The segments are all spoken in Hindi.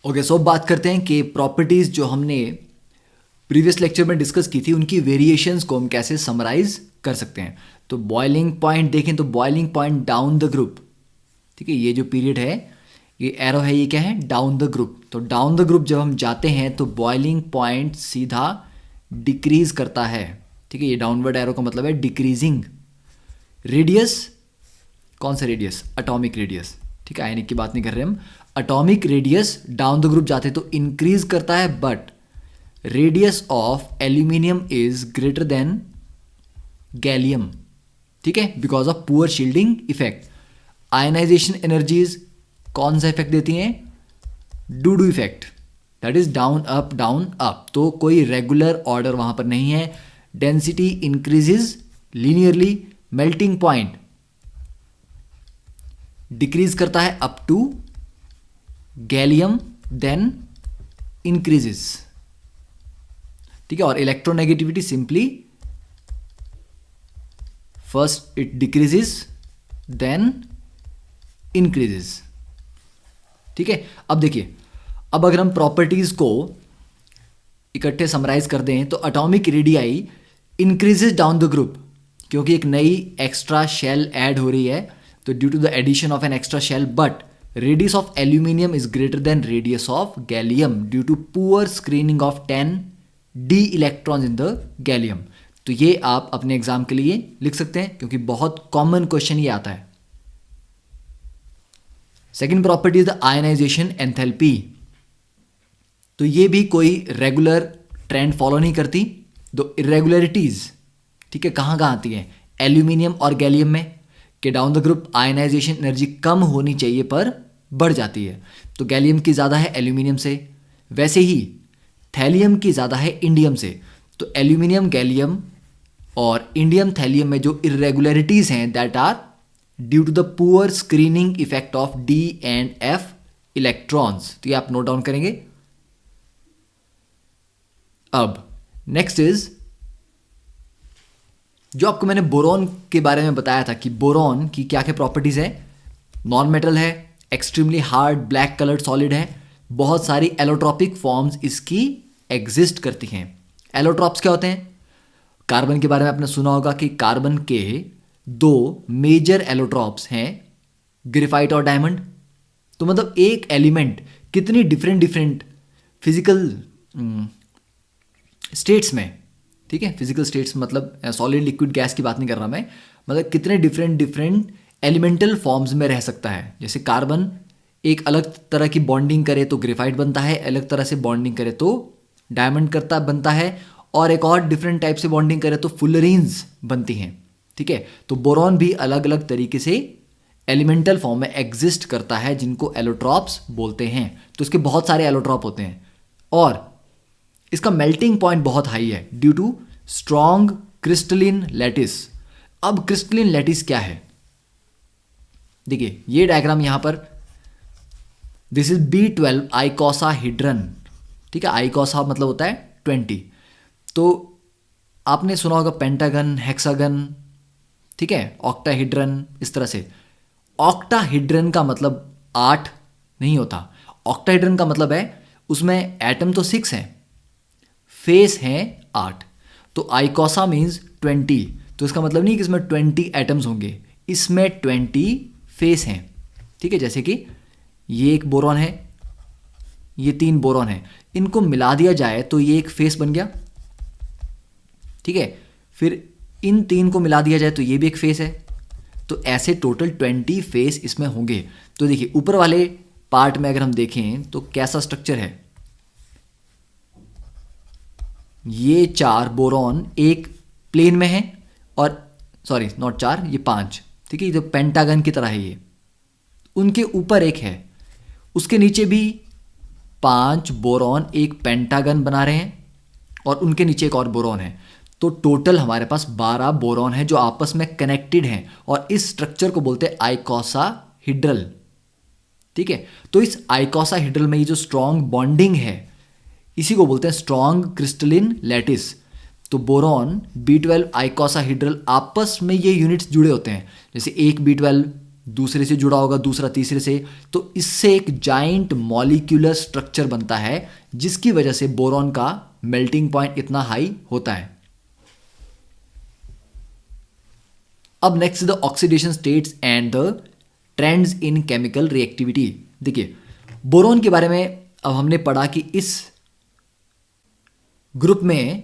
ओके, सो अब बात करते हैं कि प्रॉपर्टीज़ जो हमने प्रीवियस लेक्चर में डिस्कस की थी उनकी वेरिएशंस को हम कैसे समराइज कर सकते हैं। तो बॉइलिंग पॉइंट देखें तो boiling point down the group, ठीक है, ये जो पीरियड है, ये एरो है, ये क्या है, डाउन द ग्रुप। तो डाउन द ग्रुप जब हम जाते हैं तो बॉइलिंग पॉइंट सीधा डिक्रीज करता है, ठीक है, ये डाउनवर्ड एरो का मतलब है डिक्रीजिंग। रेडियस, कौन सा रेडियस, एटॉमिक रेडियस, ठीक है, आयनिक की बात नहीं कर रहे हम। Atomic radius down the group जाते तो इंक्रीज करता है, but radius of aluminium is greater than gallium, ठीक है, because of poor shielding effect. Ionization energies कौन सा इफेक्ट देती हैं, do effect, that is down up, तो कोई रेगुलर ऑर्डर वहां पर नहीं है। Density increases linearly, melting point decrease करता है up to gallium, then increases, ठीक है। और electronegativity simply first it decreases then increases, ठीक है। अब देखिए, अब अगर हम प्रॉपर्टीज को इकट्ठे समराइज कर दें तो atomic radii increases down the group, क्योंकि एक नई एक्स्ट्रा शेल ऐड हो रही है, तो due to the addition of an extra shell, but radius of aluminium is greater than radius of gallium due to poor screening of 10 D electrons in the gallium. तो ये आप अपने एग्जाम के लिए लिख सकते हैं, क्योंकि बहुत कॉमन क्वेश्चन ये आता है। Second property is the ionization enthalpy. तो ये भी कोई रेगुलर ट्रेंड फॉलो नहीं करती, दो इरेगुलरिटीज, ठीक है, कहाँ कहाँ आती हैं, एल्यूमिनियम और गैलियम में, कि down the group ionization energy कम होनी चाहिए पर बढ़ जाती है, तो गैलियम की ज़्यादा है एल्यूमिनियम से। वैसे ही थैलियम की ज़्यादा है इंडियम से, तो एल्यूमिनियम गैलियम और इंडियम थैलियम में जो इरेगुलरिटीज़ हैं that are due to the poor screening effect of D and F electrons. तो ये आप नोट डाउन करेंगे। अब नेक्स्ट इज, जो आपको मैंने बोरॉन के बारे में बताया था कि बोरॉन की क्या क्या प्रॉपर्टीज है, नॉन मेटल है, extremely hard black coloured solid है, बहुत सारी एलोट्रॉपिक फॉर्म्स इसकी एग्जिस्ट करती हैं। एलोट्रॉप्स क्या होते हैं, कार्बन के बारे में आपने सुना होगा कि कार्बन के दो मेजर एलोट्रॉप्स हैं, ग्रेफाइट और डायमंड। तो मतलब एक एलिमेंट कितनी डिफरेंट डिफरेंट फिजिकल स्टेट्स में, ठीक है, फिजिकल स्टेट्स मतलब सॉलिड लिक्विड गैस की बात नहीं कर रहा मैं, मतलब कितने डिफरेंट डिफरेंट एलिमेंटल फॉर्म्स में रह सकता है। जैसे कार्बन एक अलग तरह की बॉन्डिंग करे तो ग्रेफाइट बनता है, अलग तरह से बॉन्डिंग करे तो डायमंड बनता है, और एक और डिफरेंट टाइप से बॉन्डिंग करे तो फुलरीन्स बनती हैं, ठीक है। तो बोरॉन भी अलग अलग तरीके से एलिमेंटल फॉर्म में एग्जिस्ट करता है, जिनको एलोट्रॉप्स बोलते हैं। तो इसके बहुत सारे एलोट्रॉप होते हैं, और इसका मेल्टिंग पॉइंट बहुत हाई है due to strong crystalline lattice. अब क्रिस्टलिन लैटिस क्या है, देखिए ये डायग्राम यहां पर, दिस इज B12 आइकोसाहीड्रन, ठीक है, आइकोसा मतलब होता है 20। तो आपने सुना होगा पेंटागन, हेक्सागन, ठीक है, ऑक्टाहीड्रन, इस तरह से। ऑक्टाहीड्रन का मतलब 8 नहीं होता, ऑक्टाहीड्रन का मतलब है उसमें एटम तो 6 हैं, फेस हैं 8। तो आइकोसा मीन्स 20, तो इसका मतलब नहीं कि इसमें 20 एटम्स होंगे, इसमें 20 फेस हैं, ठीक है। जैसे कि ये एक बोरॉन है, ये 3 बोरॉन है, इनको मिला दिया जाए तो ये एक फेस बन गया, ठीक है। फिर इन 3 को मिला दिया जाए तो ये भी एक फेस है, तो ऐसे टोटल 20 फेस इसमें होंगे। तो देखिए ऊपर वाले पार्ट में अगर हम देखें तो कैसा स्ट्रक्चर है, ये 4 बोरॉन एक प्लेन में है, और सॉरी नॉट 4, ये 5, ठीक है, जो पेंटागन की तरह है, ये उनके ऊपर एक है, उसके नीचे भी 5 बोरॉन एक पेंटागन बना रहे हैं, और उनके नीचे एक और बोरॉन है। तो टोटल हमारे पास 12 बोरॉन है जो आपस में कनेक्टेड हैं, और इस स्ट्रक्चर को बोलते हैं आइकोसाहीड्रल, ठीक है। तो इस आइकोसाहीड्रल में ये जो स्ट्रॉन्ग बॉन्डिंग है, इसी को बोलते हैं स्ट्रॉन्ग क्रिस्टलिन लैटिस। तो बोरॉन B12 आइकोसाहीड्रल आपस में ये यूनिट्स जुड़े होते हैं, जैसे एक B12 दूसरे से जुड़ा होगा, दूसरा तीसरे से, तो इससे एक जाइंट मॉलिक्यूलर स्ट्रक्चर बनता है जिसकी वजह से बोरॉन का मेल्टिंग पॉइंट इतना हाई होता है। अब next the oxidation states and the trends in chemical reactivity. देखिए बोरॉन के बारे में अब हमने पढ़ा कि इस ग्रुप में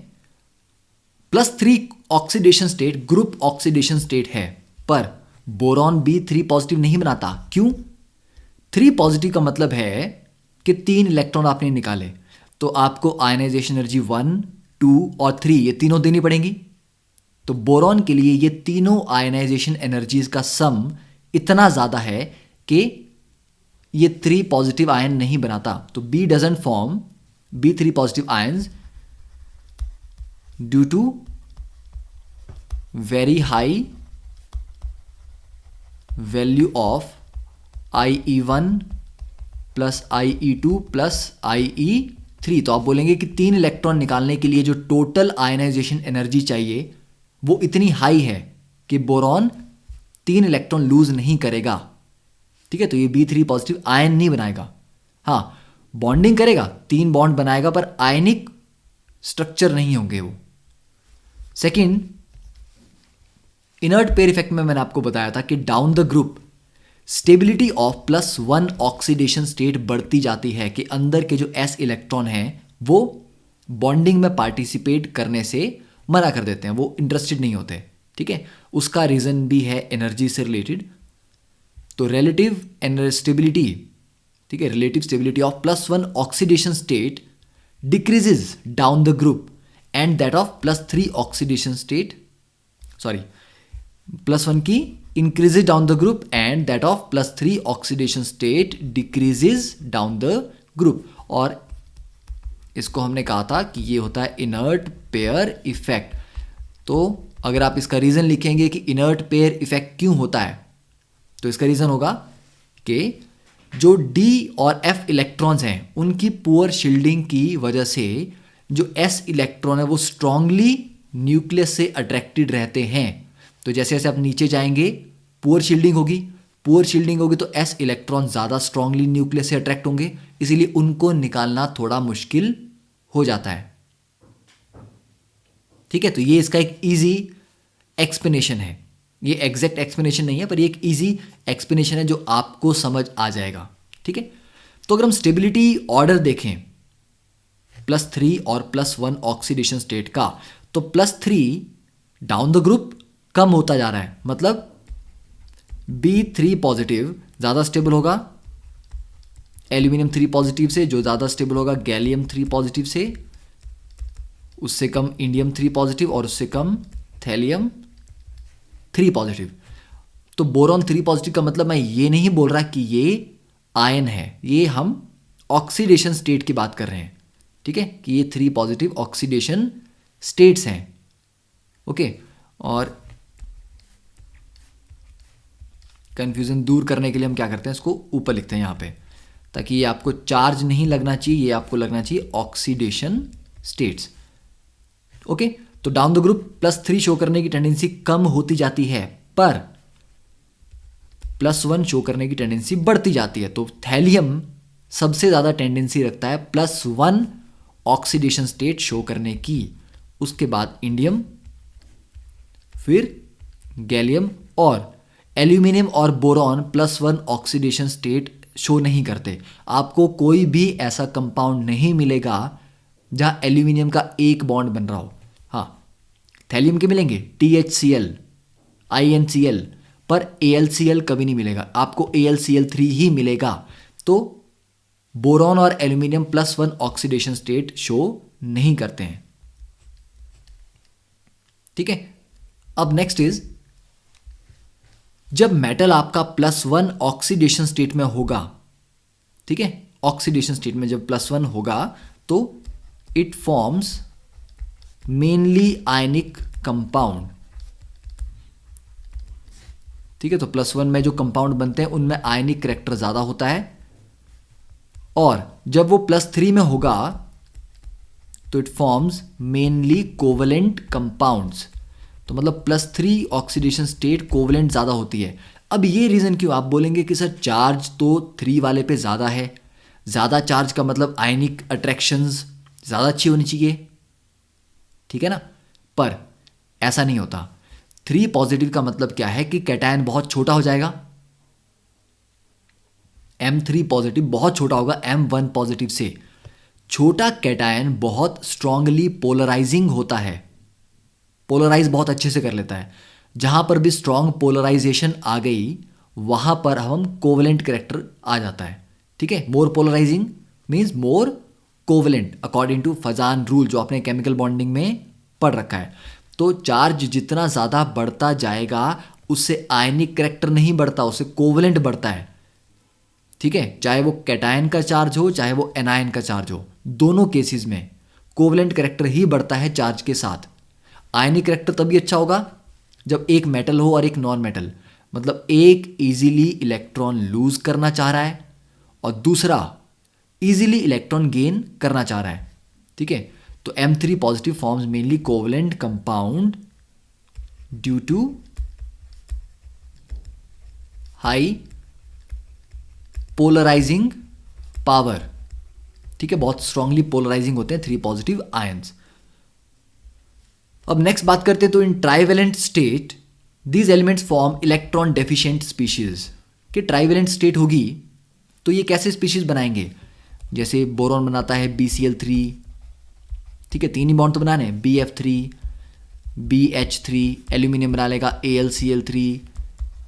+3 oxidation state group oxidation state है, पर बोरॉन भी 3 पॉजिटिव नहीं बनाता। क्यों? 3 पॉजिटिव का मतलब है कि 3 इलेक्ट्रॉन आपने निकाले, तो आपको आयनाइजेशन एनर्जी 1, 2 और 3 ये तीनों देनी पड़ेंगी। तो बोरॉन के लिए ये तीनों आयनाइजेशन एनर्जीज का सम इतना ज़्यादा है कि ये 3 पॉजिटिव आयन नहीं बनाता। तो B doesn't form B3 positive ions due to very high value of IE1 plus IE2 plus IE3। तो आप बोलेंगे कि 3 इलेक्ट्रॉन निकालने के लिए जो टोटल आयनाइजेशन एनर्जी चाहिए वो इतनी हाई है कि बोरॉन 3 इलेक्ट्रॉन लूज नहीं करेगा। ठीक है, तो ये B3 पॉजिटिव आयन नहीं बनाएगा। हाँ, बॉन्डिंग करेगा, 3 बॉन्ड बनाएगा, पर आयनिक स्ट्रक्चर नहीं होंगे वो। सेकंड, इनर्ट पेयर इफेक्ट में मैंने आपको बताया था कि down the group stability of +1 oxidation state बढ़ती जाती है, कि अंदर के जो s इलेक्ट्रॉन हैं वो बॉन्डिंग में पार्टिसिपेट करने से मना कर देते हैं, वो इंटरेस्टेड नहीं होते। ठीक है, उसका रीजन भी है एनर्जी से रिलेटेड। तो रिलेटिव स्टेबिलिटी, ठीक है, relative stability of +1 oxidation state decreases down the group and that of +3 oxidation state, sorry, +1 की increases down the group and that of +3 oxidation state decreases down the group. और इसको हमने कहा था कि ये होता है इनर्ट पेयर इफेक्ट। तो अगर आप इसका रीजन लिखेंगे कि इनर्ट पेयर इफेक्ट क्यों होता है, तो इसका रीजन होगा कि जो D और F इलेक्ट्रॉन्स हैं उनकी पुअर शील्डिंग की वजह से जो S इलेक्ट्रॉन है वो स्ट्रांगली न्यूक्लियस से अट्रैक्टेड रहते हैं। तो जैसे जैसे आप नीचे जाएंगे पुअर शील्डिंग होगी, पुअर शील्डिंग होगी तो S इलेक्ट्रॉन ज़्यादा स्ट्रांगली न्यूक्लियस से अट्रैक्ट होंगे, इसीलिए उनको निकालना थोड़ा मुश्किल हो जाता है। ठीक है, तो ये इसका एक इजी एक्सप्लेनेशन है। ये एग्जैक्ट एक्सप्लेनेशन नहीं है, पर ये एक इजी एक्सप्लेनेशन है जो आपको समझ आ जाएगा। ठीक है, तो अगर हम स्टेबिलिटी ऑर्डर देखें +3 और +1 ऑक्सीडेशन स्टेट का, तो +3 डाउन द ग्रुप कम होता जा रहा है, मतलब B3 पॉजिटिव ज़्यादा स्टेबल होगा एल्यूमिनियम 3 पॉजिटिव से, जो ज़्यादा स्टेबल होगा गैलियम 3 पॉजिटिव से, उससे कम इंडियम 3 पॉजिटिव और उससे कम थैलियम 3 पॉजिटिव। तो बोरॉन 3 पॉजिटिव का मतलब मैं ये नहीं बोल रहा कि ये आयन है, ये हम ऑक्सीडेशन स्टेट की बात कर रहे हैं। ठीक है, कि ये 3 पॉजिटिव ऑक्सीडेशन स्टेट्स हैं। ओके, और कंफ्यूजन दूर करने के लिए हम क्या करते हैं, इसको ऊपर लिखते हैं यहाँ पे, ताकि ये आपको चार्ज नहीं लगना चाहिए, ये आपको लगना चाहिए ऑक्सीडेशन स्टेट्स। ओके, तो डाउन द ग्रुप +3 शो करने की टेंडेंसी कम होती जाती है, पर +1 शो करने की टेंडेंसी बढ़ती जाती है। तो थैलियम सबसे ज़्यादा टेंडेंसी रखता है +1 ऑक्सीडेशन स्टेट शो करने की, उसके बाद इंडियम, फिर गैलियम, और एल्यूमिनियम और बोरॉन +1 ऑक्सीडेशन स्टेट शो नहीं करते। आपको कोई भी ऐसा कंपाउंड नहीं मिलेगा जहाँ एल्यूमिनियम का एक बॉन्ड बन रहा हो। हाँ, थैलियम के मिलेंगे THCl, INCl, पर AlCl कभी नहीं मिलेगा, आपको AlCl3 ही मिलेगा। तो बोरॉन और एल्यूमिनियम +1 ऑक्सीडेशन स्टेट शो नहीं करते हैं। ठीक है, अब नेक्स्ट इज, जब मेटल आपका +1 ऑक्सीडेशन स्टेट में होगा, ठीक है, ऑक्सीडेशन स्टेट में जब +1 होगा तो it forms mainly ionic compound. ठीक है, तो +1 में जो कंपाउंड बनते हैं उनमें आयनिक करैक्टर ज़्यादा होता है, और जब वो +3 में होगा तो it forms mainly covalent compounds. तो मतलब +3 ऑक्सीडेशन स्टेट कोवलेंट ज़्यादा होती है। अब ये रीज़न क्यों, आप बोलेंगे कि सर चार्ज तो 3 वाले पे ज़्यादा है, ज़्यादा चार्ज का मतलब आयनिक अट्रैक्शंस ज़्यादा अच्छी होनी चाहिए, ठीक है ना। पर ऐसा नहीं होता। 3 पॉजिटिव का मतलब क्या है कि कैटायन बहुत छोटा हो जाएगा, M3 पॉजिटिव बहुत छोटा होगा M1 पॉजिटिव से। छोटा कैटायन बहुत स्ट्रांगली पोलराइजिंग होता है, पोलराइज बहुत अच्छे से कर लेता है। जहां पर भी स्ट्रांग पोलराइजेशन आ गई वहां पर हम कोवलेंट कैरेक्टर आ जाता है, ठीक है। More polarizing means more covalent according to Fajan rule जो आपने केमिकल बॉन्डिंग में पढ़ रखा है। तो चार्ज जितना ज़्यादा बढ़ता जाएगा उससे आयनिक कैरेक्टर नहीं बढ़ता, उससे कोवलेंट बढ़ता है, ठीक है। चाहे वो कैटायन का चार्ज हो चाहे वो एनायन का चार्ज हो, दोनों केसेस में कोवलेंट कैरेक्टर ही बढ़ता है चार्ज के साथ। आयनिक कैरेक्टर तभी अच्छा होगा जब एक मेटल हो और एक नॉन मेटल, मतलब एक इजीली इलेक्ट्रॉन लूज करना चाह रहा है और दूसरा इजीली इलेक्ट्रॉन गेन करना चाह रहा है, ठीक है। तो M3 positive forms mainly covalent compound due to high polarising power, ठीक है, बहुत स्ट्रांगली पोलराइजिंग होते हैं 3 पॉजिटिव आयंस। अब नेक्स्ट बात करते हैं, तो in trivalent state these elements form electron deficient species. कि ट्राइवेलेंट स्टेट होगी तो ये कैसे स्पीशीज बनाएंगे, जैसे बोरॉन बनाता है BCl3, ठीक है, 3 ही बॉन्ड तो बनाने हैं, BF3 BH3, एल्यूमिनियम बना लेगा AlCl3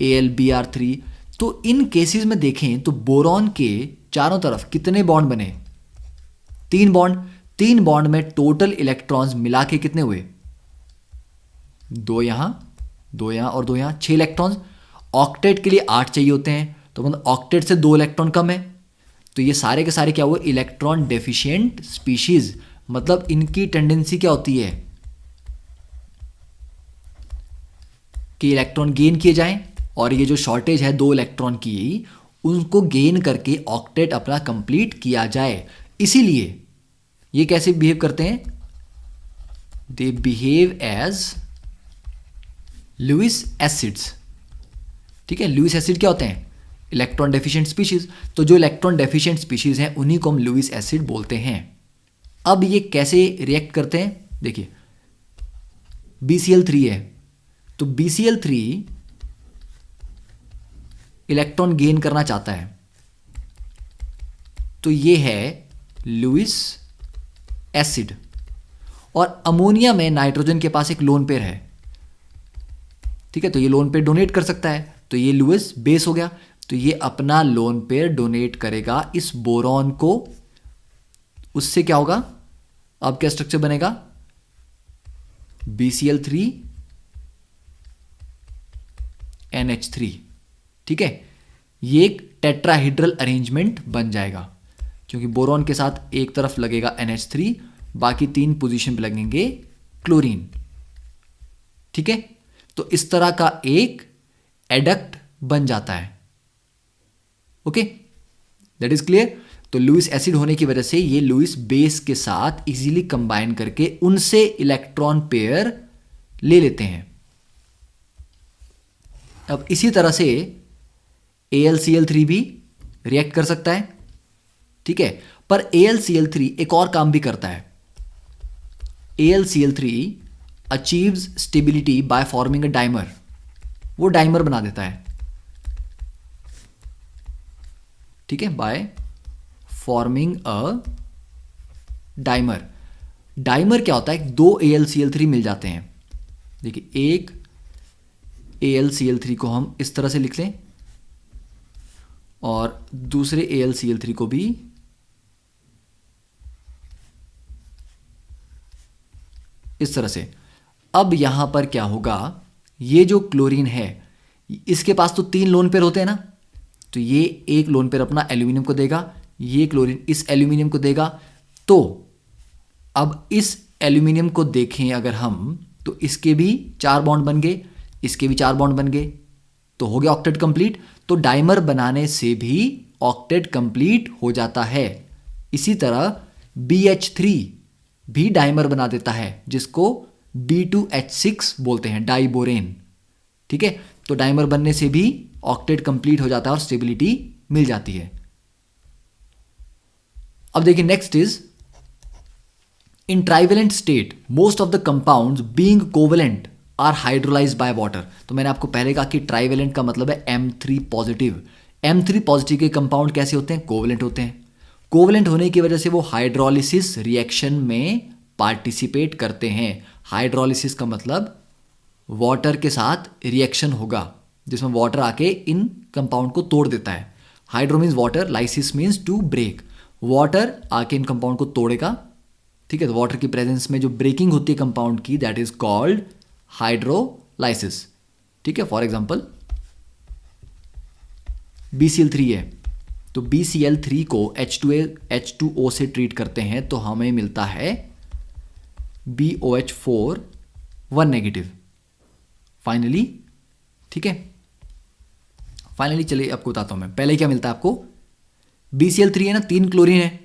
AlBr3। तो इन केसेस में देखें तो बोरॉन के चारों तरफ कितने बॉन्ड बने, 3 बॉन्ड। 3 बॉन्ड में टोटल इलेक्ट्रॉन्स मिला के कितने हुए, 2 यहां 2 यहां और 2 यहां, 6 इलेक्ट्रॉन्स। ऑक्टेट के लिए 8 चाहिए होते हैं, तो मतलब ऑक्टेट से 2 इलेक्ट्रॉन कम है। तो ये सारे के सारे क्या हुए, इलेक्ट्रॉन डेफिशिएंट स्पीशीज। मतलब इनकी टेंडेंसी क्या होती है कि इलेक्ट्रॉन गेन किए जाएं, और ये जो शॉर्टेज है 2 इलेक्ट्रॉन की उनको गेन करके ऑक्टेट अपना कंप्लीट किया जाए। इसीलिए ये कैसे बिहेव करते हैं, they behave as Lewis acids, ठीक है। लुईस एसिड क्या होते हैं, इलेक्ट्रॉन डेफिशिएंट स्पीशीज। तो जो इलेक्ट्रॉन डेफिशिएंट स्पीशीज हैं उन्हीं को हम लुईस एसिड बोलते हैं। अब ये कैसे रिएक्ट करते हैं, देखिए BCl3 है, तो BCl3 इलेक्ट्रॉन गेन करना चाहता है, तो ये है लुईस एसिड। और अमोनिया में नाइट्रोजन के पास एक लोन पेयर है, ठीक है, तो ये लोन पेयर डोनेट कर सकता है, तो ये लुईस बेस हो गया। तो ये अपना लोन पेयर डोनेट करेगा इस बोरॉन को, उससे क्या होगा, अब क्या स्ट्रक्चर बनेगा, BCl3 NH3, ठीक है। ये एक टेट्राहेड्रल अरेंजमेंट बन जाएगा, क्योंकि बोरॉन के साथ एक तरफ लगेगा NH3, बाकी 3 पोजीशन पे लगेंगे क्लोरीन, ठीक है। तो इस तरह का एक एडक्ट बन जाता है, ओके, दैट इज क्लियर। तो लुईस एसिड होने की वजह से ये लुईस बेस के साथ इजीली कंबाइन करके उनसे इलेक्ट्रॉन पेयर ले लेते हैं। अब इसी तरह से AlCl3 भी रिएक्ट कर सकता है, ठीक है, पर AlCl3 एक और काम भी करता है। AlCl3 achieves stability by forming a dimer, वो डाइमर बना देता है, ठीक है, by forming a dimer. Dimer क्या होता है, 2 AlCl3 मिल जाते हैं। देखिए एक AlCl3 को हम इस तरह से लिख लें और दूसरे AlCl3 को भी इस तरह से। अब यहां पर क्या होगा, ये जो क्लोरीन है इसके पास तो 3 लोन पेयर होते हैं ना, तो ये एक लोन पेयर अपना एल्यूमिनियम को देगा, ये क्लोरीन इस एल्यूमिनियम को देगा। तो अब इस एल्यूमिनियम को देखें अगर हम, तो इसके भी 4 बॉन्ड बन गए, इसके भी 4 बॉन्ड बन गए, तो हो गया ऑक्टेट कंप्लीट। तो डाइमर बनाने से भी ऑक्टेट कंप्लीट हो जाता है। इसी तरह BH3 भी डाइमर बना देता है, जिसको B2H6 बोलते हैं, डाइबोरेन, ठीक है। तो डाइमर बनने से भी ऑक्टेट कंप्लीट हो जाता है और स्टेबिलिटी मिल जाती है। अब देखिए next is in trivalent state most of the compounds being covalent are hydrolysed by water. तो मैंने आपको पहले कहा कि ट्राइवेलेंट का मतलब है M3 पॉजिटिव। M3 पॉजिटिव के कंपाउंड कैसे होते हैं? कोवेलेंट होते हैं। कोवेलेंट होने की वजह से वो हाइड्रोलिसिस रिएक्शन में पार्टिसिपेट करते हैं। हाइड्रोलिसिस का मतलब वाटर के साथ रिएक्शन होगा जिसमें वाटर आके इन कंपाउंड को तोड़ देता है। Hydro means water, lysis means to break. Water आके इन कंपाउंड को तोड़ेगा, ठीक है। तो वाटर की प्रेजेंस में जो ब्रेकिंग होती है कंपाउंड की, दैट इज कॉल्ड हाइड्रोलाइसिस, ठीक है। फॉर एग्जांपल BCl3 है, तो BCl3 को H2O से ट्रीट करते हैं तो हमें मिलता है BOH4 1 नेगेटिव फाइनली, ठीक है। फाइनली चलिए आपको बताता हूं मैं। पहले क्या मिलता है आपको? BCl3 है ना, 3 क्लोरीन है,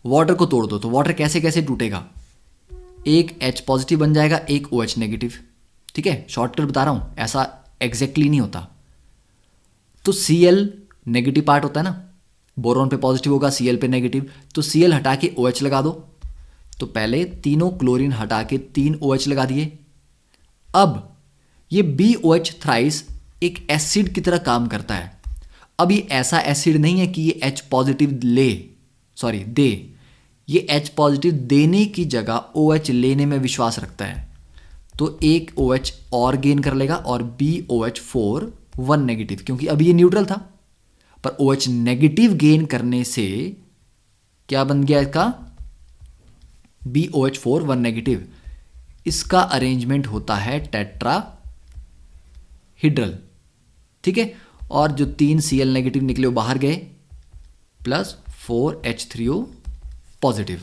वाटर को तोड़ दो तो वाटर कैसे कैसे टूटेगा? एक H पॉजिटिव बन जाएगा, एक OH नेगेटिव, ठीक है। शॉर्टकट बता रहा हूं, ऐसा एग्जैक्टली नहीं होता। तो Cl नेगेटिव पार्ट होता है ना, बोरॉन पे पॉजिटिव होगा, Cl पे नेगेटिव, तो Cl हटा के OH लगा दो। तो पहले तीनों क्लोरीन हटा के 3 OH लगा दिए। अब ये BOH थ्राइस एक एसिड की तरह काम करता है। अब ये ऐसा एसिड नहीं है कि ये H पॉजिटिव दे, ये H पॉजिटिव देने की जगह OH लेने में विश्वास रखता है। तो एक OH और गेन कर लेगा और BOH4 1 नेगेटिव, क्योंकि अभी ये न्यूट्रल था। पर OH नेगेटिव गेन करने से क्या बन गया इसका? BOH4 1 negative. इसका अरेंजमेंट होता है टेट्राहीड्रल, ठीक है। और जो 3 Cl नेगेटिव निकले वो बाहर गए, प्लस 4H3O पॉजिटिव,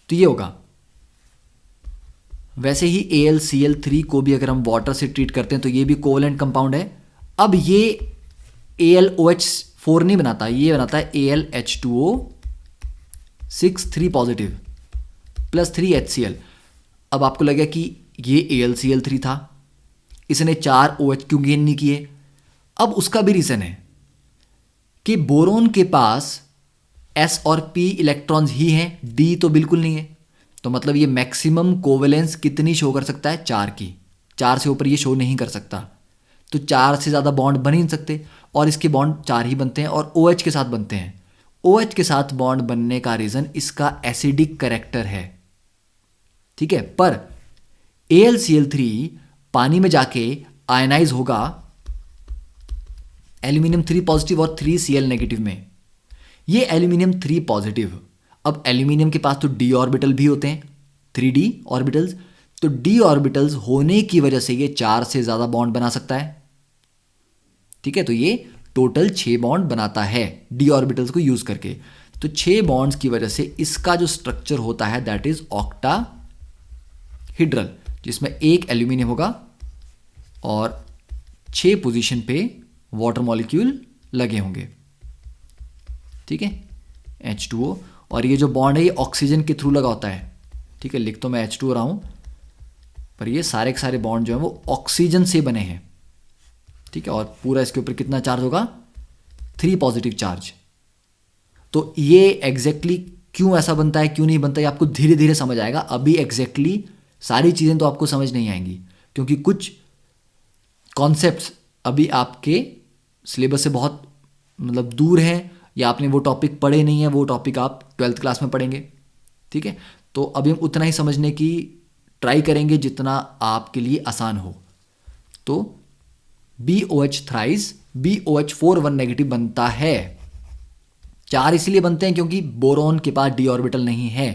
तो ये होगा। वैसे ही AlCl3 को भी अगर हम वाटर से ट्रीट करते हैं तो ये भी कोवेलेंट कंपाउंड है। अब ये AlOH4 नहीं बनाता, ये बनाता है AlH2O 6 3 पॉजिटिव प्लस 3 HCl। अब आपको लगा कि ये AlCl3 था, इसने 4 OH क्यों गेन नहीं किए? अब उसका भी रीजन है कि बोरोन के पास S और P इलेक्ट्रॉन्स ही हैं, D तो बिल्कुल नहीं है। तो मतलब ये मैक्सिमम कोवेलेंस कितनी शो कर सकता है? 4 की। 4 से ऊपर ये शो नहीं कर सकता। तो 4 से ज़्यादा बॉन्ड बन ही नहीं सकते, और इसके बॉन्ड 4 ही बनते हैं और OH के साथ बनते हैं। OH के साथ बॉन्ड बनने का रीज़न इसका एसिडिक करेक्टर है, ठीक है। पर AlCl3 पानी में जाके आयनाइज होगा एल्यूमिनियम 3 पॉजिटिव और 3 Cl नेगेटिव में। ये एल्यूमिनियम 3 पॉजिटिव, अब एल्यूमिनियम के पास तो d ऑर्बिटल भी होते हैं, 3d ऑर्बिटल्स। तो d ऑर्बिटल्स होने की वजह से ये 4 से ज़्यादा बॉन्ड बना सकता है, ठीक है। तो ये टोटल 6 बॉन्ड बनाता है d ऑर्बिटल्स को यूज़ करके। तो 6 बॉन्ड्स की वजह से इसका जो स्ट्रक्चर होता है दैट इज ऑक्टाहीड्रल, जिसमें एक एल्यूमिनियम होगा और 6 पोजीशन पे वाटर मॉलिक्यूल लगे होंगे, ठीक है, H2O। और ये जो बॉन्ड है ये ऑक्सीजन के थ्रू लगा होता है, ठीक है। लिख तो मैं H2O रहा हूँ, पर ये सारे के सारे बॉन्ड जो हैं वो ऑक्सीजन से बने हैं, ठीक है। और पूरा इसके ऊपर कितना चार्ज होगा? 3 पॉजिटिव चार्ज। तो ये एग्जैक्टली क्यों ऐसा बनता है, क्यों नहीं बनता, है आपको धीरे धीरे समझ आएगा। अभी एग्जैक्टली सारी चीज़ें तो आपको समझ नहीं आएंगी, क्योंकि कुछ कॉन्सेप्ट्स अभी आपके सिलेबस से बहुत मतलब दूर हैं, या आपने वो टॉपिक पढ़े नहीं है, वो टॉपिक आप 12th क्लास में पढ़ेंगे, ठीक है। तो अभी हम उतना ही समझने की ट्राई करेंगे जितना आपके लिए आसान हो। तो BOH थ्राइस BOH4 1 नेगेटिव बनता है। 4 इसलिए बनते हैं क्योंकि बोरॉन के पास d ऑर्बिटल नहीं है।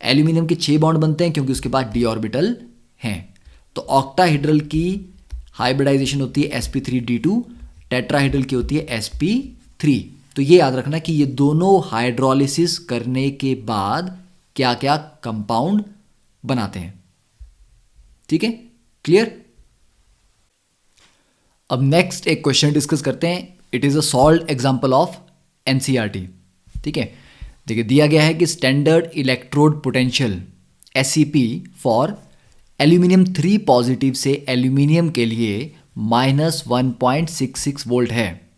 एल्यूमिनियम के 6 बॉन्ड बनते हैं क्योंकि उसके पास d ऑर्बिटल हैं। तो ऑक्टाहीड्रल की हाइब्रिडाइजेशन होती है sp3d2, टेट्राहीड्रल की होती है sp3। तो ये याद रखना कि ये दोनों हाइड्रोलिसिस करने के बाद क्या क्या कंपाउंड बनाते हैं, ठीक है, क्लियर। अब नेक्स्ट एक क्वेश्चन डिस्कस करते हैं। It is a solved example of NCERT, ठीक है। देखिए दिया गया है कि standard electrode potential SEP for aluminium 3 positive से एल्यूमिनियम के लिए -1.66 वोल्ट है।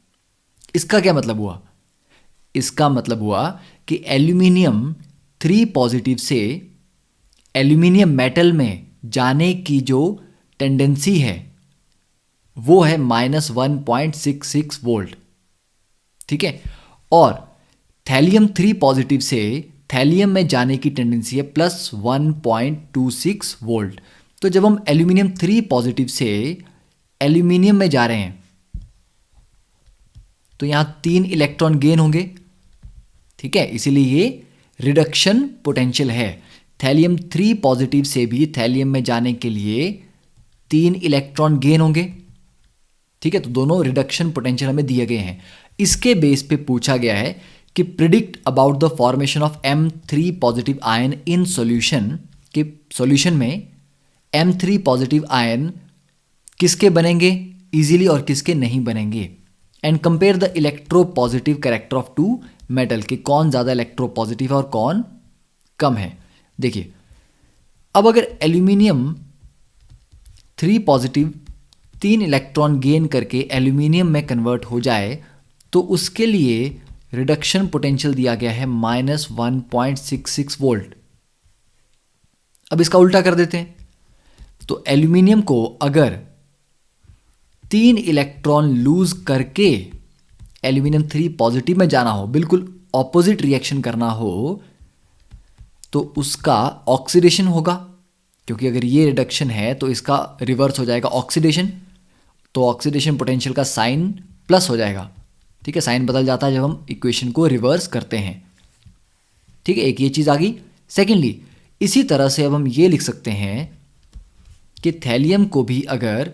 इसका क्या मतलब हुआ? इसका मतलब हुआ कि एल्यूमिनियम 3 पॉजिटिव से एल्यूमिनियम मेटल में जाने की जो टेंडेंसी है वो है -1.66 वोल्ट। ठीक है, और थैलियम 3 पॉजिटिव से थैलियम में जाने की टेंडेंसी है +1.26 वोल्ट। तो जब हम एल्यूमिनियम 3 पॉजिटिव से एल्यूमिनियम में जा रहे हैं तो यहां 3 इलेक्ट्रॉन गेन होंगे। ठीक है, इसीलिए ये रिडक्शन पोटेंशियल है। थैलियम 3 पॉजिटिव से भी थैलियम में जाने के लिए 3 इलेक्ट्रॉन गेन होंगे। ठीक है, तो दोनों रिडक्शन पोटेंशियल हमें दिए गए हैं। इसके बेस पे पूछा गया है कि predict about the formation of M3 positive ion in solution, कि सॉल्यूशन में M3 पॉजिटिव आयन किसके बनेंगे इजीली और किसके नहीं बनेंगे, and compare the electropositive character of two metal, कि कौन ज़्यादा इलेक्ट्रो पॉजिटिव है और कौन कम है। देखिए, अब अगर एल्यूमिनियम 3 पॉजिटिव 3 इलेक्ट्रॉन गेन करके एल्यूमिनियम में कन्वर्ट हो जाए तो उसके लिए रिडक्शन पोटेंशियल दिया गया है -1.66 वोल्ट। अब इसका उल्टा कर देते हैं, तो एल्यूमिनियम को अगर 3 इलेक्ट्रॉन लूज करके एल्यूमिनियम 3 पॉजिटिव में जाना हो, बिल्कुल ऑपोजिट रिएक्शन करना हो, तो उसका ऑक्सीडेशन होगा, क्योंकि अगर ये रिडक्शन है तो इसका रिवर्स हो जाएगा ऑक्सीडेशन, तो ऑक्सीडेशन पोटेंशियल का साइन प्लस हो जाएगा। ठीक है, साइन बदल जाता है जब हम इक्वेशन को रिवर्स करते हैं। ठीक है, एक ये चीज़ आ गई। सेकेंडली, इसी तरह से अब हम ये लिख सकते हैं कि थैलियम को भी अगर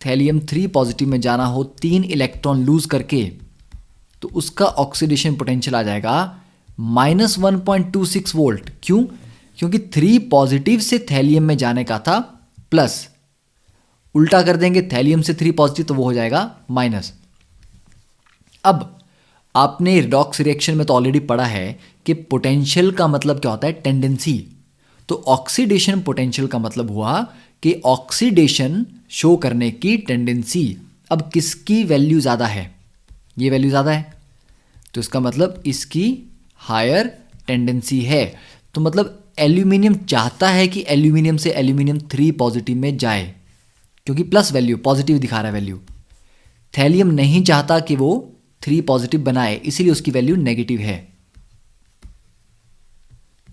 थैलियम 3 पॉजिटिव में जाना हो 3 इलेक्ट्रॉन लूज करके, तो उसका ऑक्सीडेशन पोटेंशियल आ जाएगा -1.26 वोल्ट। क्यों? क्योंकि 3 पॉजिटिव से थैलियम में जाने का था प्लस, उल्टा कर देंगे थैलियम से 3 पॉजिटिव तो वो हो जाएगा माइनस। अब आपने रिडॉक्स रिएक्शन में तो ऑलरेडी पढ़ा है कि पोटेंशियल का मतलब क्या होता है, टेंडेंसी। तो ऑक्सीडेशन पोटेंशियल का मतलब हुआ कि ऑक्सीडेशन शो करने की टेंडेंसी। अब किसकी वैल्यू ज़्यादा है? ये वैल्यू ज़्यादा है, तो इसका मतलब इसकी हायर टेंडेंसी है। तो मतलब एल्यूमिनियम चाहता है कि एल्यूमिनियम से एल्यूमिनियम 3 पॉजिटिव में जाए, क्योंकि प्लस वैल्यू पॉजिटिव दिखा रहा है वैल्यू। थैलियम नहीं चाहता कि वो 3 पॉजिटिव बनाए, इसीलिए उसकी वैल्यू नेगेटिव है।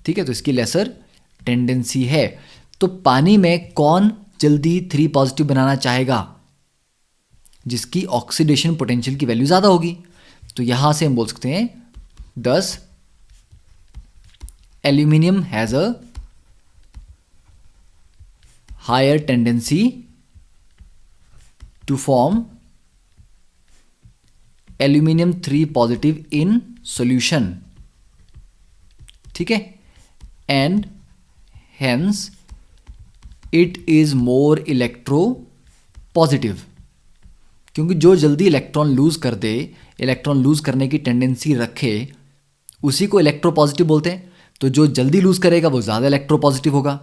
ठीक है, तो इसकी लेसर टेंडेंसी है। तो पानी में कौन जल्दी 3 पॉजिटिव बनाना चाहेगा? जिसकी ऑक्सीडेशन पोटेंशियल की वैल्यू ज़्यादा होगी। तो यहां से हम बोल सकते हैं 10 aluminium has a higher tendency to form aluminium 3 positive in solution. ठीक है, and hence it is more electropositive, क्योंकि जो जल्दी इलेक्ट्रॉन लूज कर दे, इलेक्ट्रॉन लूज करने की टेंडेंसी रखे, उसी को इलेक्ट्रो पॉजिटिव बोलते हैं। तो जो जल्दी लूज करेगा वो ज़्यादा इलेक्ट्रो पॉजिटिव होगा।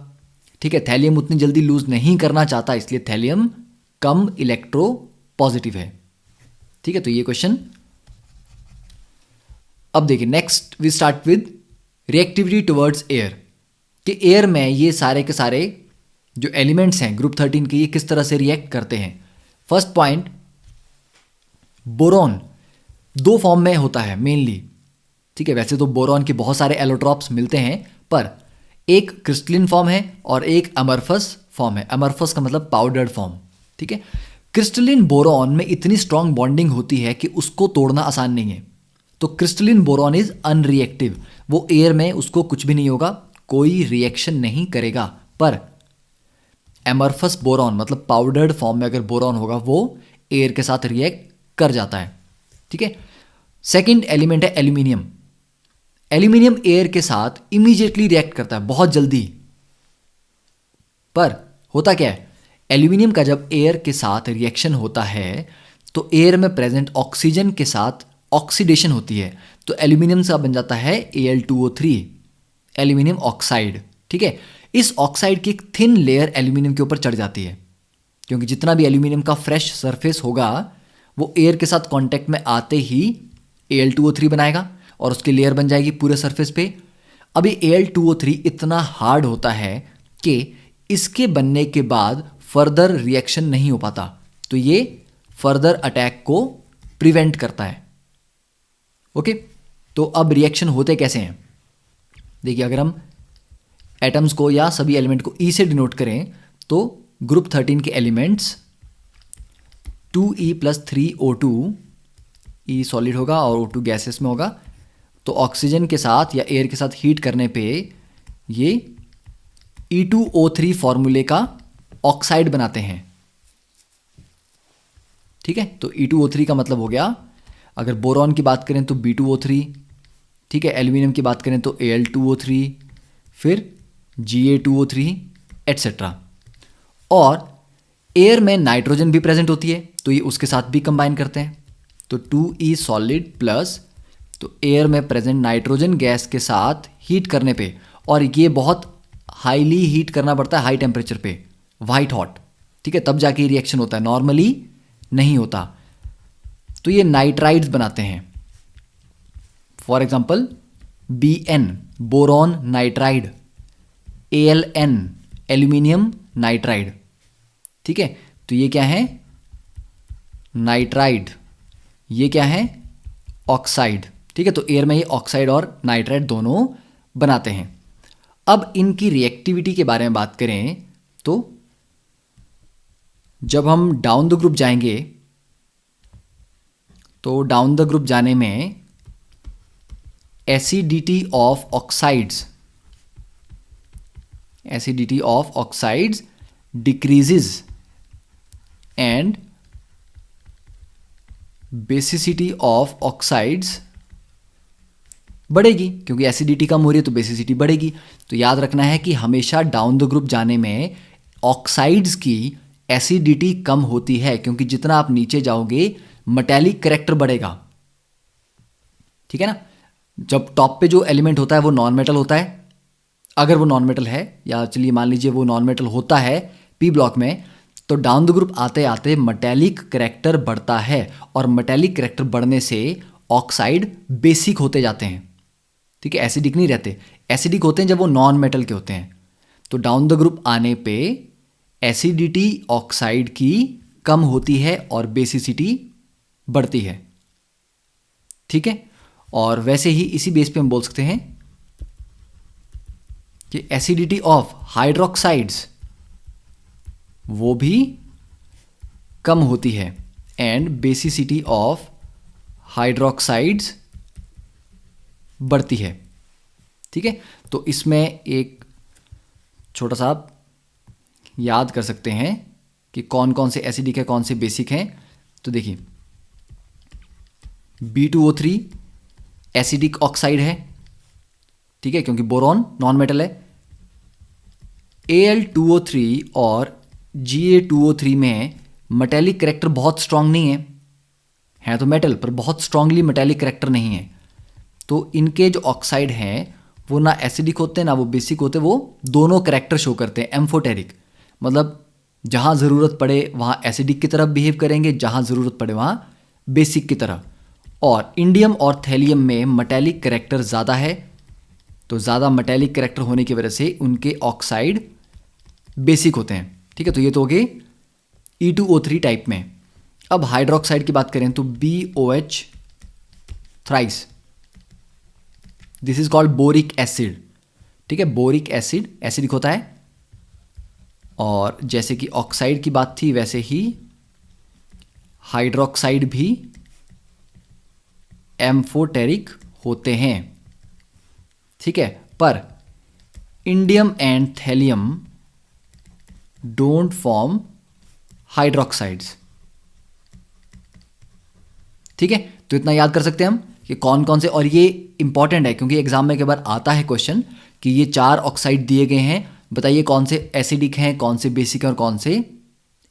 ठीक है, थैलियम उतनी जल्दी लूज नहीं करना चाहता, इसलिए थैलियम कम इलेक्ट्रो पॉजिटिव है। ठीक है, तो ये क्वेश्चन। अब देखिए, next we start with reactivity towards air, कि एयर में ये सारे के सारे जो एलिमेंट्स हैं ग्रुप 13 के, ये किस तरह से रिएक्ट करते हैं। फर्स्ट पॉइंट, बोरॉन 2 फॉर्म में होता है मेनली। ठीक है, वैसे तो बोरॉन के बहुत सारे एलोट्रॉप्स मिलते हैं, पर एक क्रिस्टलिन फॉर्म है और एक अमरफस फॉर्म है। अमरफस का मतलब पाउडर्ड फॉर्म। ठीक है, क्रिस्टलिन बोरॉन में इतनी स्ट्रांग बॉन्डिंग होती है कि उसको तोड़ना आसान नहीं है। तो क्रिस्टलिन बोरॉन इज अनरिएक्टिव, वो एयर में उसको कुछ भी नहीं होगा, कोई रिएक्शन नहीं करेगा। पर एमरफस बोरॉन मतलब पाउडर्ड फॉर्म में अगर बोरॉन होगा वो एयर के साथ रिएक्ट कर जाता है। ठीक है, सेकंड एलिमेंट है एल्यूमिनियम। एल्यूमिनियम एयर के साथ इमीडिएटली रिएक्ट करता है, बहुत जल्दी। पर होता क्या है, एल्यूमिनियम का जब एयर के साथ रिएक्शन होता है तो एयर में प्रेजेंट ऑक्सीजन के साथ ऑक्सीडेशन होती है, तो एल्यूमिनियम से बन जाता है Al2O3, एल्यूमिनियम ऑक्साइड। ठीक है, इस ऑक्साइड की एक थिन लेयर एल्यूमिनियम के ऊपर चढ़ जाती है। क्योंकि जितना भी एल्यूमिनियम का फ्रेश सरफेस होगा वो एयर के साथ कांटेक्ट में आते ही Al2O3 बनाएगा और उसकी लेयर बन जाएगी पूरे सरफेस पे। अब ये Al2O3 इतना हार्ड होता है कि इसके बनने के बाद फर्दर रिएक्शन नहीं हो पाता, तो ये फर्दर अटैक को प्रिवेंट करता है। ओके, तो अब रिएक्शन होते कैसे हैं? देखिए, अगर हम एटम्स को या सभी एलिमेंट को E से डिनोट करें तो ग्रुप 13 के elements 2E + 3O2, E solid होगा और O2 गैसेस में होगा, तो ऑक्सीजन के साथ या एयर के साथ हीट करने पे ये E2O3 फॉर्मूले का ऑक्साइड बनाते हैं। ठीक है, तो E2O3 का मतलब हो गया, अगर बोरॉन की बात करें तो B2O3, ठीक है, एल्यूमिनियम की बात करें तो Al2O3, फिर Ga2O3 एट्सेट्रा। और एयर में नाइट्रोजन भी प्रेजेंट होती है तो ये उसके साथ भी कंबाइन करते हैं, तो 2E सॉलिड प्लस, तो एयर में प्रेजेंट नाइट्रोजन गैस के साथ हीट करने पे, और ये बहुत हाईली हीट करना पड़ता है, हाई टेम्परेचर पे, वाइट हॉट, ठीक है, तब जाके रिएक्शन होता है, नॉर्मली नहीं होता। तो ये नाइट्राइड्स बनाते हैं। For example Bn boron nitride, Aln aluminium nitride. ठीक है, तो ये क्या है? नाइट्राइड। ये क्या है? ऑक्साइड। ठीक है, तो एयर में ये ऑक्साइड और नाइट्राइड दोनों बनाते हैं। अब इनकी रिएक्टिविटी के बारे में बात करें तो जब हम डाउन द ग्रुप जाएंगे तो डाउन द ग्रुप जाने में acidity of oxides decreases and basicity of oxides बढ़ेगी, क्योंकि एसिडिटी कम हो रही है तो बेसिसिटी बढ़ेगी। तो याद रखना है कि हमेशा डाउन द ग्रुप जाने में ऑक्साइड्स की एसिडिटी कम होती है, क्योंकि जितना आप नीचे जाओगे मेटालिक कैरेक्टर बढ़ेगा। ठीक है ना, जब टॉप पे जो एलिमेंट होता है वो नॉन मेटल होता है, अगर वो नॉन मेटल है, या चलिए मान लीजिए वो नॉन मेटल होता है पी ब्लॉक में, तो डाउन द ग्रुप आते आते मेटालिक कैरेक्टर बढ़ता है, और मेटालिक कैरेक्टर बढ़ने से ऑक्साइड बेसिक होते जाते हैं। ठीक है, एसिडिक नहीं रहते, एसिडिक होते हैं जब वो नॉन मेटल के होते हैं। तो डाउन द ग्रुप आने पे एसिडिटी ऑक्साइड की कम होती है और बेसिसिटी बढ़ती है। ठीक है, और वैसे ही इसी बेस पे हम बोल सकते हैं कि एसिडिटी ऑफ हाइड्रोक्साइड्स वो भी कम होती है एंड बेसिसिटी ऑफ हाइड्रोक्साइड्स बढ़ती है। ठीक है, तो इसमें एक छोटा सा आप याद कर सकते हैं कि कौन कौन से एसिडिक है, कौन से बेसिक हैं। तो देखिए, B2O3 एसिडिक ऑक्साइड है, ठीक है, क्योंकि बोरॉन नॉन मेटल है। Al2O3 और Ga2O3 में मेटालिक कैरेक्टर बहुत स्ट्रांग नहीं है तो मेटल, पर बहुत स्ट्रांगली मेटालिक कैरेक्टर नहीं है। तो इनके जो ऑक्साइड हैं वो ना एसिडिक होते हैं ना वो बेसिक होते, वो दोनों कैरेक्टर शो करते हैं, एम्फोटेरिक, मतलब जहाँ ज़रूरत पड़े वहाँ एसिडिक की तरफ बिहेव करेंगे, जहाँ ज़रूरत पड़े वहाँ बेसिक की तरह। और इंडियम और थैलियम में मेटालिक कैरेक्टर ज़्यादा है, तो ज़्यादा मेटालिक कैरेक्टर होने की वजह से उनके ऑक्साइड बेसिक होते हैं। ठीक है, तो ये तो हो गए E2O3 टाइप में। अब हाइड्रोक्साइड की बात करें तो BOH thrice, this is called boric acid. ठीक है, बोरिक एसिड एसिडिक होता है, और जैसे कि ऑक्साइड की बात थी वैसे ही हाइड्रोक्साइड भी एम्फोटेरिक होते हैं। ठीक है, पर indium and thallium don't form hydroxides. ठीक है, तो इतना याद कर सकते हैं हम कि कौन कौन से, और ये इंपॉर्टेंट है क्योंकि एग्जाम में कई बार आता है क्वेश्चन कि ये 4 ऑक्साइड दिए गए हैं, बताइए कौन से एसिडिक हैं, कौन से बेसिक हैं और कौन से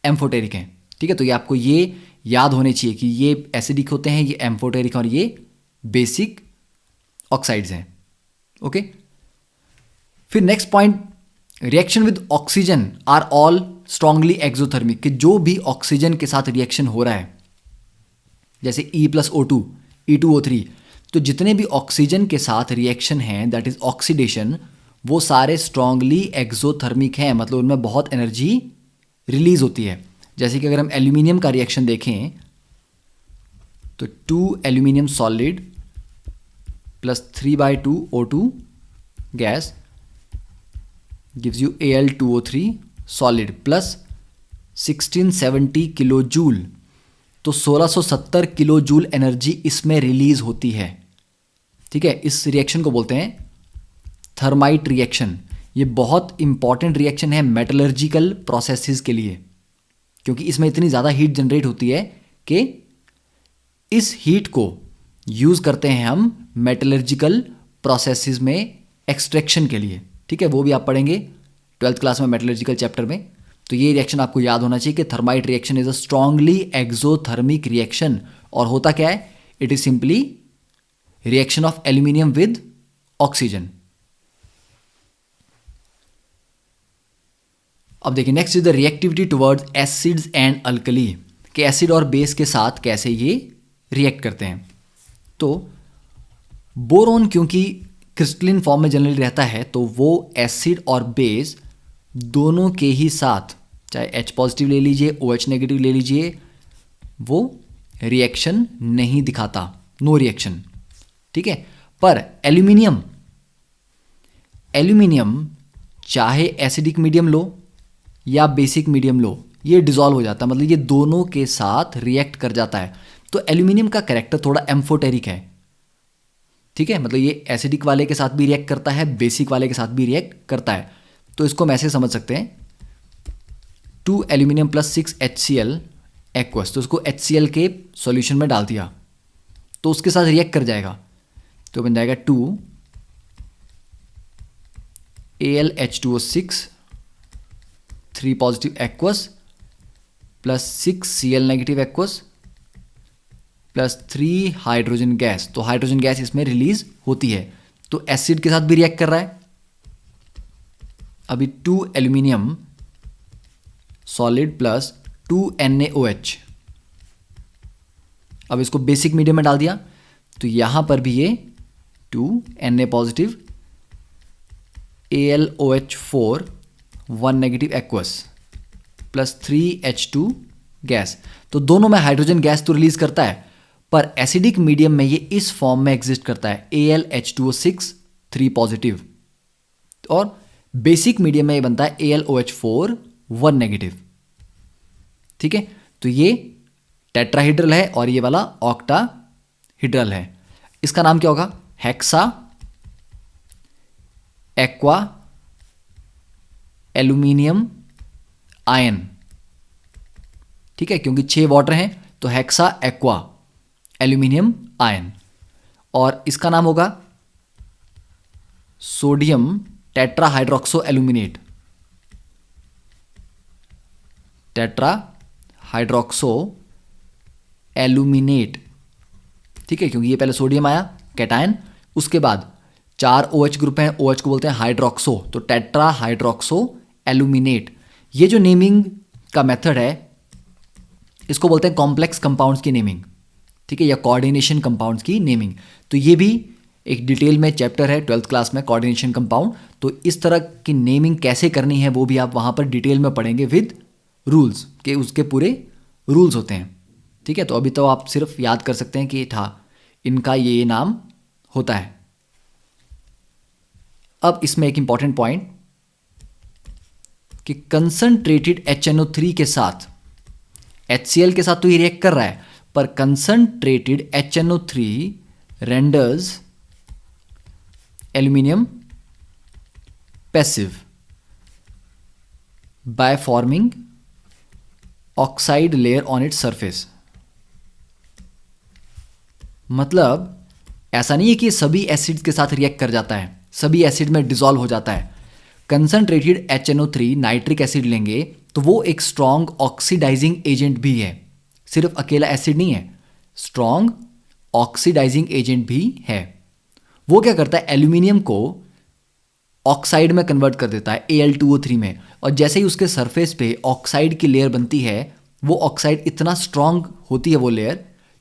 एम्फोटेरिक हैं। ठीक है, तो ये आपको ये याद होने चाहिए कि ये एसिडिक होते हैं, ये एम्फोटेरिक और ये बेसिक ऑक्साइड्स हैं। ओके, फिर next point reaction with oxygen are all strongly exothermic, कि जो भी ऑक्सीजन के साथ रिएक्शन हो रहा है, जैसे E+O2, E2O3, तो जितने भी ऑक्सीजन के साथ रिएक्शन हैं, दैट इज ऑक्सीडेशन, वो सारे स्ट्रांगली एक्सोथर्मिक हैं, मतलब उनमें बहुत एनर्जी रिलीज होती है। जैसे कि अगर हम एल्यूमिनियम का रिएक्शन देखें तो 2 aluminium solid plus 3/2 O2 gas gives you Al2O3 solid plus 1670 kilo joule, तो 1670 किलो जूल एनर्जी इसमें रिलीज होती है। ठीक है, इस रिएक्शन को बोलते हैं थर्माइट रिएक्शन। ये बहुत इंपॉर्टेंट रिएक्शन है मेटलर्जिकल प्रोसेसेस के लिए, क्योंकि इसमें इतनी ज़्यादा हीट जनरेट होती है कि इस हीट को यूज़ करते हैं हम मेटलर्जिकल प्रोसेसेस में एक्सट्रैक्शन के लिए। ठीक है, वो भी आप पढ़ेंगे 12th क्लास में मेटलर्जिकल चैप्टर में। तो ये रिएक्शन आपको याद होना चाहिए कि thermite reaction is a strongly exothermic reaction. और होता क्या है, it is simply reaction of aluminium with oxygen. अब देखिए next is the reactivity towards acids and alkali, कि एसिड और बेस के साथ कैसे ये रिएक्ट करते हैं। तो बोरोन क्योंकि क्रिस्टलिन फॉर्म में जनरली रहता है, तो वो एसिड और बेस दोनों के ही साथ, चाहे H पॉजिटिव ले लीजिए OH नेगेटिव ले लीजिए, वो रिएक्शन नहीं दिखाता, नो रिएक्शन। ठीक है, पर एल्यूमिनियम चाहे एसिडिक मीडियम लो या बेसिक मीडियम लो, ये डिसॉल्व हो जाता है, मतलब ये दोनों के साथ रिएक्ट कर जाता है। तो एल्यूमिनियम का कैरेक्टर थोड़ा एम्फोटेरिक है। ठीक है, मतलब ये एसिडिक वाले के साथ भी रिएक्ट करता है, बेसिक वाले के साथ भी रिएक्ट करता है। तो इसको हम ऐसे समझ सकते हैं 2 एल्यूमिनियम प्लस 6 HCl एक्वस, तो उसको HCl के सॉल्यूशन में डाल दिया तो उसके साथ रिएक्ट कर जाएगा, तो बन जाएगा 2 AlH2O6 3 positive aqueous plus 6 Cl negative aqueous plus 3 hydrogen gas. तो हाइड्रोजन गैस इसमें रिलीज होती है, तो एसिड के साथ भी रिएक्ट कर रहा है। अभी 2 एल्यूमिनियम सॉलिड प्लस 2 NaOH, अब इसको बेसिक मीडियम में डाल दिया, तो यहां पर भी ये 2 Na positive AlOH4 1 negative aqueous plus 3 H2 gas. तो दोनों में हाइड्रोजन गैस तो रिलीज करता है, पर एसिडिक मीडियम में ये इस फॉर्म में एग्जिस्ट करता है AlH2O6 3 पॉजिटिव, और बेसिक मीडियम में ये बनता है AlOH4 1 नेगेटिव। ठीक है, तो ये टेट्राहीड्रल है और ये वाला ऑक्टाहीड्रल है। इसका नाम क्या होगा, हेक्सा एक्वा एल्यूमिनियम आयन। ठीक है, क्योंकि 6 वाटर हैं तो हेक्सा एक्वा एल्यूमिनियम आयन। और इसका नाम होगा sodium tetra hydroxo aluminate, tetra hydroxo aluminate. ठीक है, क्योंकि ये पहले सोडियम आया कैटायन, उसके बाद 4 OH ग्रुप हैं, OH को बोलते हैं हाइड्रोक्सो, तो टेट्रा हाइड्रोक्सो एल्यूमिनेट। ये जो नेमिंग का मेथड है इसको बोलते हैं कॉम्प्लेक्स कंपाउंड्स की नेमिंग। ठीक है, या कोऑर्डिनेशन कंपाउंड्स की नेमिंग। तो ये भी एक डिटेल में चैप्टर है 12th क्लास में, कोऑर्डिनेशन कंपाउंड। तो इस तरह की नेमिंग कैसे करनी है वो भी आप वहाँ पर डिटेल में पढ़ेंगे विद रूल्स, के उसके पूरे रूल्स होते हैं। ठीक है, तो अभी तो आप सिर्फ याद कर सकते हैं कि था इनका ये नाम होता है। अब इसमें एक इंपॉर्टेंट पॉइंट कि कंसंट्रेटेड HNO3 के साथ HCl के साथ तो ये रिएक्ट कर रहा है, पर concentrated HNO3 renders aluminium passive by forming oxide layer on its surface. मतलब ऐसा नहीं है कि सभी एसिड के साथ रिएक्ट कर जाता है, सभी एसिड में डिसॉल्व हो जाता है। कंसंट्रेटेड HNO3 नाइट्रिक एसिड लेंगे तो वो एक स्ट्रॉन्ग ऑक्सीडाइजिंग एजेंट भी है, सिर्फ अकेला एसिड नहीं है, स्ट्रॉन्ग ऑक्सीडाइजिंग एजेंट भी है। वो क्या करता है, एल्यूमिनियम को ऑक्साइड में कन्वर्ट कर देता है Al2O3 में, और जैसे ही उसके सरफेस पे ऑक्साइड की लेयर बनती है, वो ऑक्साइड इतना स्ट्रांग होती है वो लेयर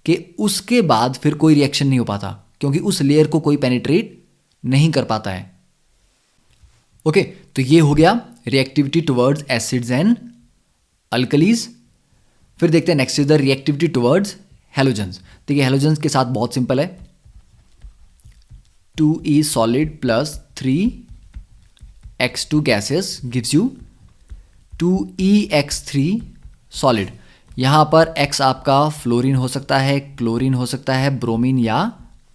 कि उसके बाद फिर कोई रिएक्शन नहीं हो पाता, क्योंकि उस लेयर को कोई पेनिट्रेट नहीं कर पाता है। ओके, तो ये हो गया reactivity towards acids and alkalis. फिर देखते हैं next is the reactivity towards halogens. देखिए हैलोजेंस के साथ बहुत सिंपल है, 2E solid plus 3X2 gases gives you 2EX3 solid. यहाँ पर X आपका फ्लोरीन हो सकता है, क्लोरीन हो सकता है, ब्रोमीन या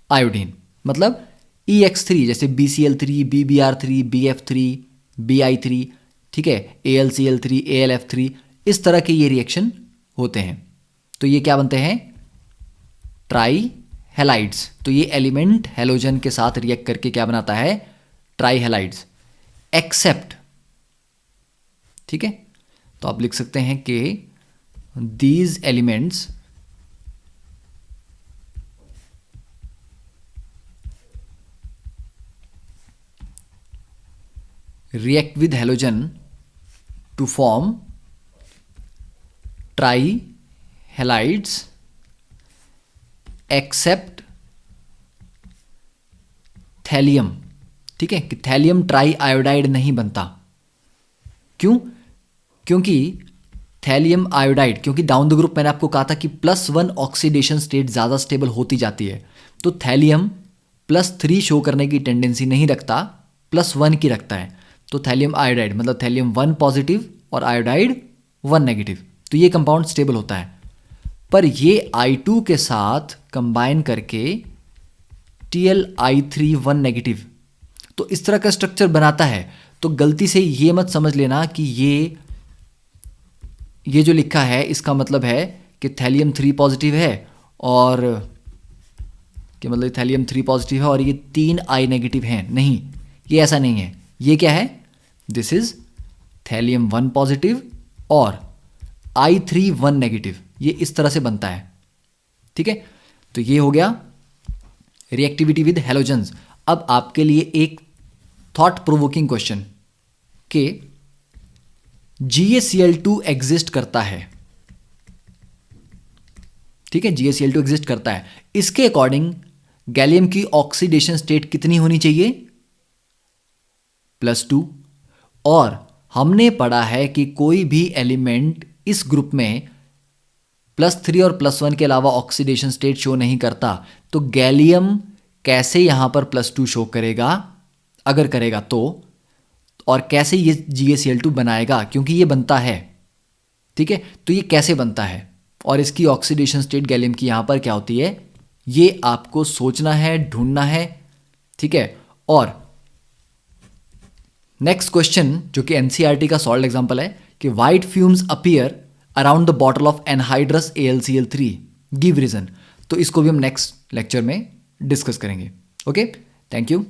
आयोडीन। मतलब EX3 जैसे BCl3, BBr3, BF3, BI3, ठीक है, AlCl3, AlF3, इस तरह के ये रिएक्शन होते हैं। तो ये क्या बनते हैं? Try halides. तो ये एलिमेंट हैलोजन के साथ रिएक्ट करके क्या बनाता है? Try halides. एक्सेप्ट, ठीक है, तो आप लिख सकते हैं कि these elements react with halogen to form trihalides except thallium. ठीक है, कि थैलियम ट्राई आयोडाइड नहीं बनता। क्यों? क्योंकि थैलियम आयोडाइड, क्योंकि डाउन द ग्रुप मैंने आपको कहा था कि +1 ऑक्सीडेशन स्टेट ज़्यादा स्टेबल होती जाती है, तो थैलियम +3 शो करने की टेंडेंसी नहीं रखता, +1 की रखता है। तो थैलियम आयोडाइड मतलब थैलियम 1 पॉजिटिव और आयोडाइड 1 नेगेटिव, तो ये कंपाउंड स्टेबल होता है। पर ये I2 के साथ कंबाइन करके TlI3 1 नेगेटिव, तो इस तरह का स्ट्रक्चर बनाता है। तो गलती से ये मत समझ लेना कि ये जो लिखा है इसका मतलब है कि थैलियम 3 पॉजिटिव है और कि मतलब थैलियम 3 पॉजिटिव है और ये 3 I नेगेटिव हैं। नहीं, ये ऐसा नहीं है। ये क्या है? दिस इज थैलियम 1 पॉजिटिव और I3 1 नेगेटिव, ये इस तरह से बनता है। ठीक है, तो ये हो गया रिएक्टिविटी विद हैलोजेंस। अब आपके लिए एक थॉट प्रोवोकिंग क्वेश्चन कि GaCl2 एग्जिस्ट करता है, ठीक है, GaCl2 एग्जिस्ट करता है। इसके अकॉर्डिंग गैलियम की ऑक्सीडेशन स्टेट कितनी होनी चाहिए? +2। और हमने पढ़ा है कि कोई भी एलिमेंट इस ग्रुप में +3 और +1 के अलावा ऑक्सीडेशन स्टेट शो नहीं करता, तो गैलियम कैसे यहां पर +2 शो करेगा अगर करेगा तो, और कैसे ये GaCl2 बनाएगा, क्योंकि ये बनता है। ठीक है, तो ये कैसे बनता है और इसकी ऑक्सीडेशन स्टेट गैलियम की यहां पर क्या होती है, ये आपको सोचना है, ढूंढना है। ठीक है, और नेक्स्ट क्वेश्चन जो कि NCERT का सॉल्व एग्जांपल है कि white fumes appear around the bottle of anhydrous AlCl3, give reason. तो इसको भी हम नेक्स्ट लेक्चर में डिस्कस करेंगे। Okay, thank you.